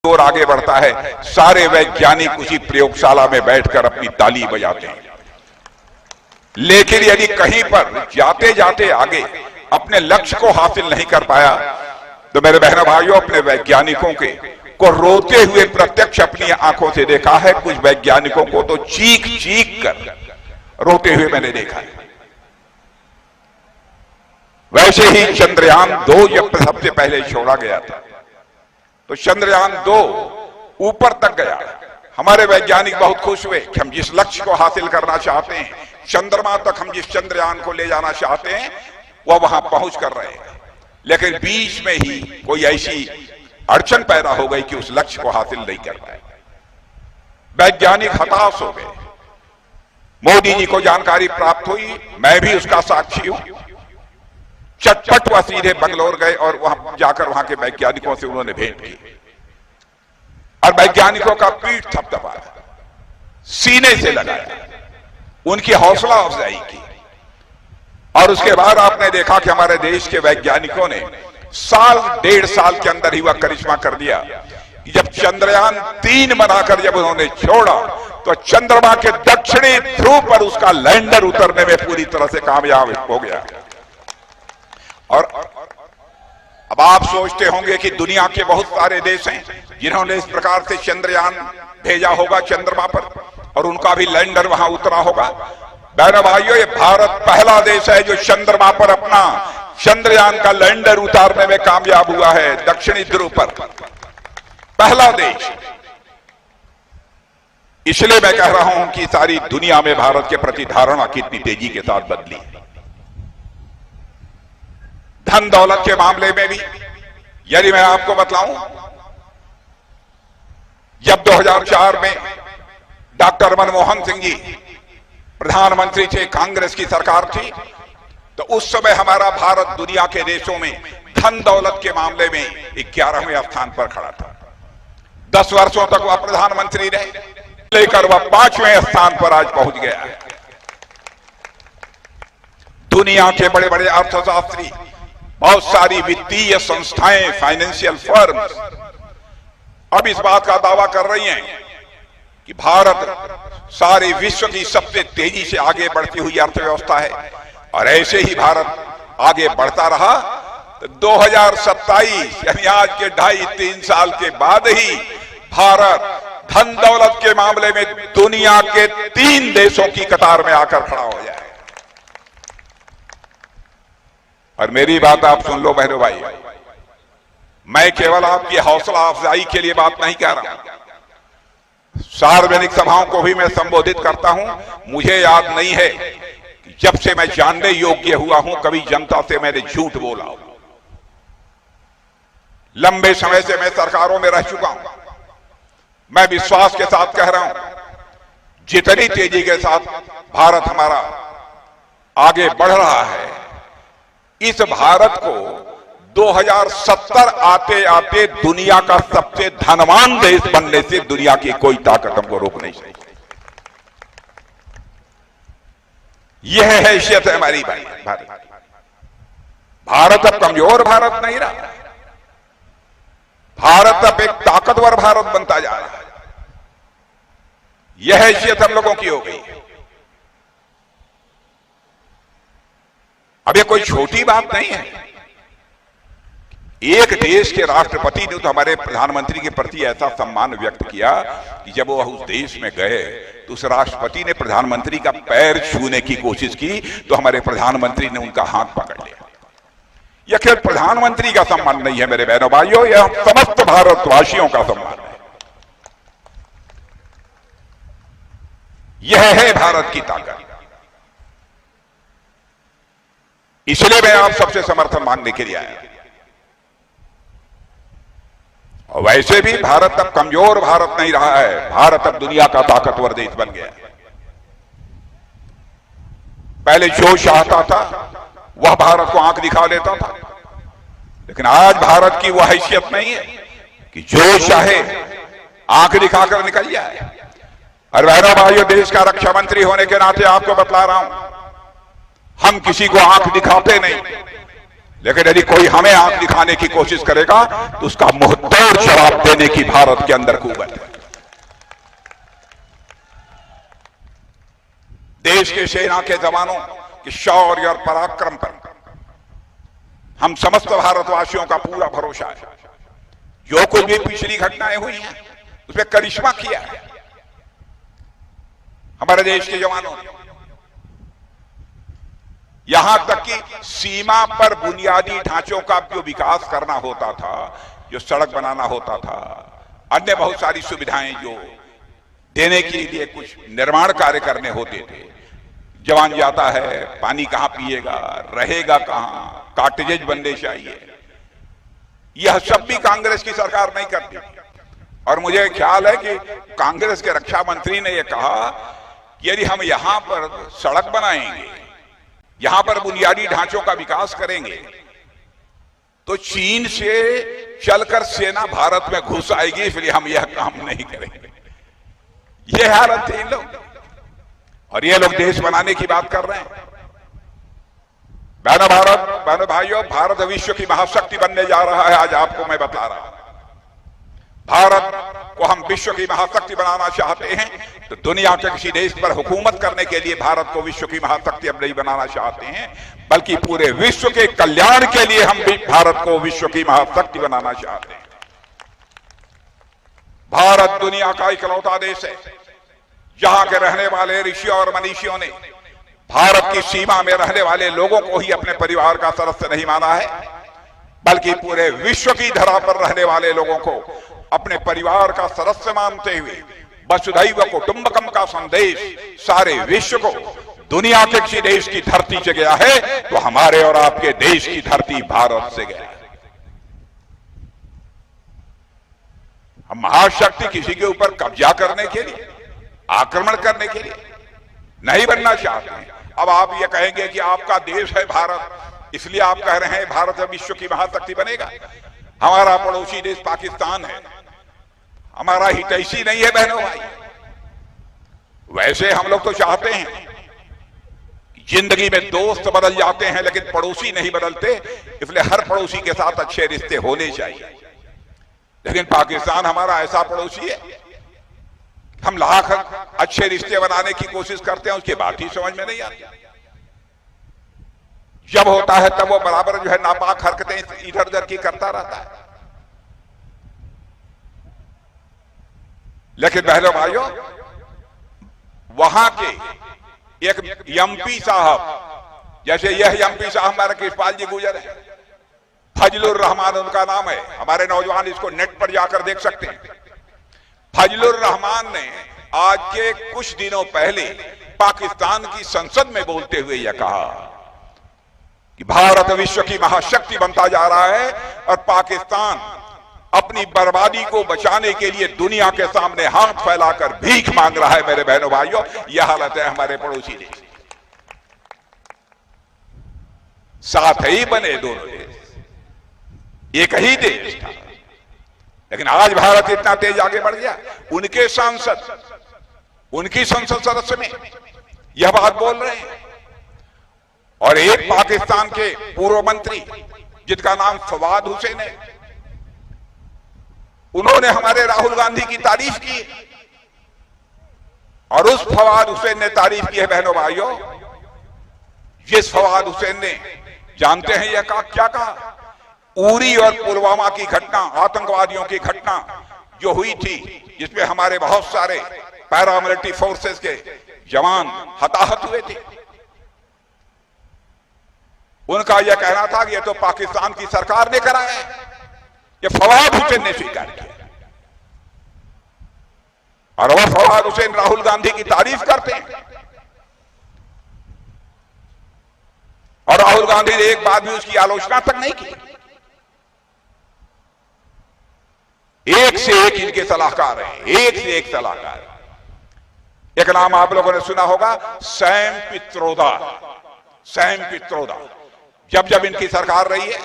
और आगे बढ़ता है, सारे वैज्ञानिक उसी प्रयोगशाला में बैठकर अपनी ताली बजाते हैं। लेकिन यदि कहीं पर जाते जाते आगे अपने लक्ष्य को हासिल नहीं कर पाया, तो मेरे बहनों भाइयों, अपने वैज्ञानिकों को रोते हुए प्रत्यक्ष अपनी आंखों से देखा है। कुछ वैज्ञानिकों को तो चीख चीख कर रोते हुए मैंने देखा है। वैसे ही चंद्रयान 2 जब सबसे पहले छोड़ा गया था, तो चंद्रयान 2 ऊपर तक गया। हमारे वैज्ञानिक बहुत खुश हुए कि हम जिस लक्ष्य को हासिल करना चाहते हैं, चंद्रमा तक हम जिस चंद्रयान को ले जाना चाहते हैं, वह वहां पहुंच कर रहे हैं। लेकिन बीच में ही कोई ऐसी अड़चन पैदा हो गई कि उस लक्ष्य को हासिल नहीं कर पाए। वैज्ञानिक हताश हो गए। मोदी जी को जानकारी प्राप्त हुई, मैं भी उसका साक्षी हूं। चटपट वह सीधे बंगलौर गए और वहां जाकर वहां के वैज्ञानिकों से उन्होंने भेंट की और वैज्ञानिकों का पीठ थपथपाया, सीने से लगाया, उनकी हौसला अफजाई की। और उसके बाद आपने देखा कि हमारे देश के वैज्ञानिकों ने साल 1.5 साल के अंदर ही वह करिश्मा कर दिया। जब चंद्रयान 3 बनाकर जब उन्होंने छोड़ा, तो चंद्रमा के दक्षिणी ध्रुव पर उसका लैंडर उतरने में पूरी तरह से कामयाब हो गया। और अब आप सोचते होंगे कि दुनिया के बहुत सारे देश हैं जिन्होंने इस प्रकार से चंद्रयान भेजा होगा चंद्रमा पर, और उनका भी लैंडर वहां उतरा होगा। बहनों भाइयों, ये भारत पहला देश है जो चंद्रमा पर अपना चंद्रयान का लैंडर उतारने में कामयाब हुआ है, दक्षिणी ध्रुव पर, पहला देश। इसलिए मैं कह रहा हूं कि सारी दुनिया में भारत के प्रति धारणा कितनी तेजी के साथ बदली। धन दौलत के मामले में भी यदि मैं आपको बतलाऊं, जब 2004 में डॉक्टर मनमोहन सिंह जी प्रधानमंत्री थे, कांग्रेस की सरकार थी, तो उस समय हमारा भारत दुनिया के देशों में धन दौलत के मामले में 11वें स्थान पर खड़ा था। 10 वर्षों तक वह प्रधानमंत्री रहे, लेकर वह 5वें स्थान पर आज पहुंच गया है। दुनिया के बड़े बड़े अर्थशास्त्री, बहुत सारी वित्तीय संस्थाएं, फाइनेंशियल फर्म्स अब इस बात का दावा कर रही हैं कि भारत सारे विश्व की सबसे तेजी से आगे बढ़ती हुई अर्थव्यवस्था है। और ऐसे ही भारत आगे बढ़ता रहा तो 2027 यानी आज के 2.5-3 साल के बाद ही भारत धन दौलत के मामले में दुनिया के 3 देशों की कतार में आकर खड़ा हो जाए। और मेरी बात आप सुन लो बहनों भाई, मैं केवल आपकी हौसला अफजाई के लिए बात नहीं कह रहा हूं। सार्वजनिक सभाओं को भी मैं संबोधित करता हूं। मुझे याद नहीं है कि जब से मैं जानने योग्य हुआ हूं कभी जनता से मैंने झूठ बोला हो। लंबे समय से मैं सरकारों में रह चुका हूं। मैं विश्वास के साथ कह रहा हूं, जितनी तेजी के साथ भारत हमारा आगे बढ़ रहा है, इस भारत को 2070 आते आते दुनिया का सबसे धनवान देश बनने से दुनिया की कोई ताकत हमको रोक नहीं सकती। यह हैसियत है हमारी भाई। भारत अब कमजोर भारत नहीं रहा, भारत अब एक ताकतवर भारत बनता जा रहा है। यह हैसियत हम लोगों की हो गई। अब यह कोई छोटी बात नहीं है। एक देश के राष्ट्रपति ने तो हमारे प्रधानमंत्री के प्रति ऐसा सम्मान व्यक्त किया कि जब वो उस देश में गए तो उस राष्ट्रपति ने प्रधानमंत्री का पैर छूने की कोशिश की, तो हमारे प्रधानमंत्री ने उनका हाथ पकड़ लिया। यह केवल प्रधानमंत्री का सम्मान नहीं है मेरे बहनों भाइयों, यह समस्त भारतवासियों का सम्मान है। यह है भारत की ताकत। इसलिए मैं आप सबसे समर्थन मांगने के लिए आया। और वैसे भी भारत अब कमजोर भारत नहीं रहा है, भारत अब दुनिया का ताकतवर देश बन गया है। पहले जो चाहता था वह भारत को आंख दिखा देता था, लेकिन आज भारत की वह हैसियत नहीं है कि जो चाहे आंख दिखाकर निकल जाए। और बहनों भाइयों, देश का रक्षा मंत्री होने के नाते आपको बतला रहा हूं, हम किसी को आंख दिखाते नहीं। लेकिन यदि कोई हमें आंख दिखाने की कोशिश करेगा तो उसका मुंहतोड़ जवाब देने की भारत के अंदर कुव्वत है। देश के सेना के जवानों के शौर्य और पराक्रम पर हम समस्त भारतवासियों का पूरा भरोसा है। जो कुछ भी पिछली घटनाएं हुई हैं उसमें करिश्मा किया है हमारे देश के जवानों ने। यहां तक कि सीमा पर बुनियादी ढांचों का जो विकास करना होता था, जो सड़क बनाना होता था, अन्य बहुत सारी सुविधाएं जो देने के लिए कुछ निर्माण कार्य करने होते थे, जवान जाता है, पानी कहां पिएगा, रहेगा कहां, कॉटेजेज बनने चाहिए, यह सब भी कांग्रेस की सरकार नहीं करती। और मुझे ख्याल है कि कांग्रेस के रक्षा मंत्री ने यह कहा कि यदि हम यहां पर सड़क बनाएंगे, यहां पर बुनियादी ढांचों का विकास करेंगे, तो चीन से चलकर सेना भारत में घुस आएगी, इसलिए हम यह काम नहीं करेंगे। यह हालत थी इन लोग, और ये लोग देश बनाने की बात कर रहे हैं। बहनों भाइयों, भारत विश्व की महाशक्ति बनने जा रहा है। आज आपको मैं बता रहा हूं, भारत को हम विश्व की महाशक्ति बनाना चाहते हैं तो दुनिया के किसी देश पर हुकूमत करने के लिए भारत को विश्व की महाशक्ति अब नहीं बनाना चाहते हैं, बल्कि पूरे विश्व के कल्याण के लिए हम भी भारत को विश्व की महाशक्ति बनाना चाहते हैं। भारत दुनिया का इकलौता देश है जहां के रहने वाले ऋषियों और मनीषियों ने भारत की सीमा में रहने वाले लोगों को ही अपने परिवार का सदस्य नहीं माना है, बल्कि पूरे विश्व की धरा पर रहने वाले लोगों को अपने परिवार का सदस्य मानते हुए वसुधैव कुटुंबकम का संदेश सारे विश्व को दुनिया के किसी देश की धरती से गया है तो हमारे और आपके देश की धरती भारत से गया है। हम महाशक्ति किसी के ऊपर कब्जा करने के लिए, आक्रमण करने के लिए नहीं बनना चाहते हैं। अब आप ये कहेंगे कि आपका देश है भारत, इसलिए आप कह रहे हैं भारत विश्व की महाशक्ति बनेगा। हमारा पड़ोसी देश पाकिस्तान है, हमारा हितैषी नहीं है बहनों भाई। वैसे हम लोग तो चाहते हैं जिंदगी में दोस्त बदल जाते हैं लेकिन पड़ोसी नहीं बदलते, इसलिए हर पड़ोसी के साथ अच्छे रिश्ते होने चाहिए। लेकिन पाकिस्तान हमारा ऐसा पड़ोसी है, हम लाख अच्छे रिश्ते बनाने की कोशिश करते हैं, उसकी बात ही समझ में नहीं आती। जब होता है तब वो बराबर जो है नापाक हरकतें इधर उधर की करता रहता है। लेकिन बहनों भाइयों, वहां के एक एमपी साहब, जैसे यह एमपी साहब हमारे कृष्णपाल जी गुजर है, फजलुर रहमान उनका नाम है, हमारे नौजवान इसको नेट पर जाकर देख सकते हैं। फजलुर रहमान ने आज के कुछ दिनों पहले पाकिस्तान की संसद में बोलते हुए यह कहा कि भारत विश्व की महाशक्ति बनता जा रहा है और पाकिस्तान अपनी बर्बादी को बचाने के लिए दुनिया के सामने हाथ फैलाकर भीख मांग रहा है। मेरे बहनों भाइयों, यह हालत है हमारे पड़ोसी देश। साथ ही बने दोनों देश, एक ही देश था, लेकिन आज भारत इतना तेज आगे बढ़ गया। उनके सांसद, उनकी संसद सदस्य में यह बात बोल रहे हैं। और एक पाकिस्तान के पूर्व मंत्री जिसका नाम फवाद हुसैन है, उन्होंने हमारे राहुल गांधी की तारीफ की, और उस फवाद हुसैन ने तारीफ की है बहनों भाइयों, जिस फवाद हुसैन ने, जानते हैं यह क्या कहा? उरी और पुलवामा की घटना, आतंकवादियों की घटना जो हुई थी, जिसमें हमारे बहुत सारे पैरामिलिट्री फोर्सेस के जवान हताहत हुए थे, उनका यह कहना था कि यह तो पाकिस्तान की सरकार ने कराया है। यह फवाद हुसैन ने स्वीकार किया, और वह फवाद हुसैन राहुल गांधी की तारीफ करते हैं। और राहुल गांधी ने एक बात भी उसकी आलोचना तक नहीं की। एक से एक इनके सलाहकार हैं, एक से एक सलाहकार। एक नाम आप लोगों ने सुना होगा, सैम पित्रोदा। सैम पित्रोदा, जब जब इनकी सरकार रही है,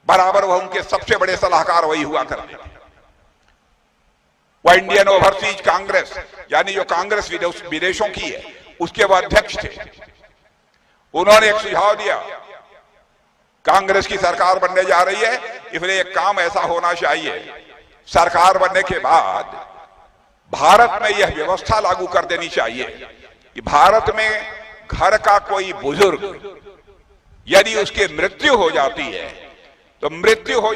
बराबर वह उनके सबसे बड़े सलाहकार वही हुआ करते थे। वह इंडियन ओवरसीज कांग्रेस, यानी जो कांग्रेस विदेशों की है, उसके वह अध्यक्ष थे। उन्होंने एक सुझाव दिया कांग्रेस की सरकार बनने जा रही है, इसलिए एक काम ऐसा होना चाहिए, सरकार बनने के बाद भारत में यह व्यवस्था लागू कर देनी चाहिए कि भारत में घर का कोई बुजुर्ग यदि उसकी मृत्यु हो जाती है तो मृत्यु हो